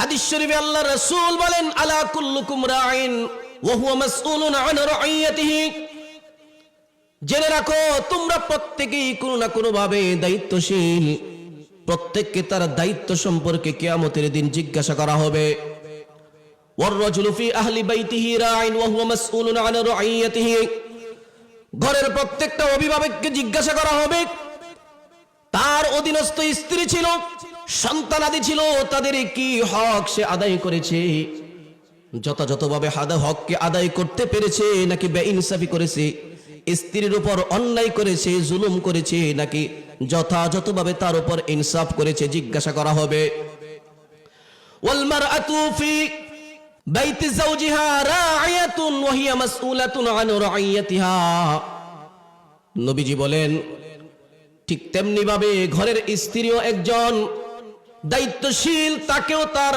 হাদিস শরীফে আল্লাহ রাসূল বলেন, আলা কুল্লুকুম রাঈন ওয়া হুয়া মাসউলুন আন রাইয়াতিহি। জেনে রাখো তোমরা প্রত্যেকেই কোনো না কোনো ভাবে দায়িত্বশীল, প্রত্যেককে তার দায়িত্ব সম্পর্কে কিয়ামতের দিন জিজ্ঞাসা করা হবে। ওয়ার রাজুলু ফি আহলি বাইতিহি রাঈন ওয়া হুয়া মাসউলুন আন রাইয়াতিহি। ঘরের প্রত্যেকটা অভিভাবককে জিজ্ঞাসা করা হবে, তার অধীনস্থ স্ত্রী ছিল, সন্তানাদি ছিল, তাদের কি হক সে আদায় করেছে, যথাযথভাবে হককে আদায় করতে পেরেছে নাকি বেইনসাফি করেছে, স্ত্রীর উপর অন্যায় করেছে, জুলুম করেছে নাকি যথাযথভাবে তার উপর ইনসাফ করেছে, জিজ্ঞাসা করা হবে। ওয়াল মারআতু ফি বাইতি যাওজিহা রাঈয়াতুন ওয়া হিয়া মাসউলাতুন আন রাঈয়াতিহা। নবীজি বলেন, ঠিক তেমনি ভাবে ঘরের স্ত্রীও একজন দায়িত্বশীল, তাকেও তার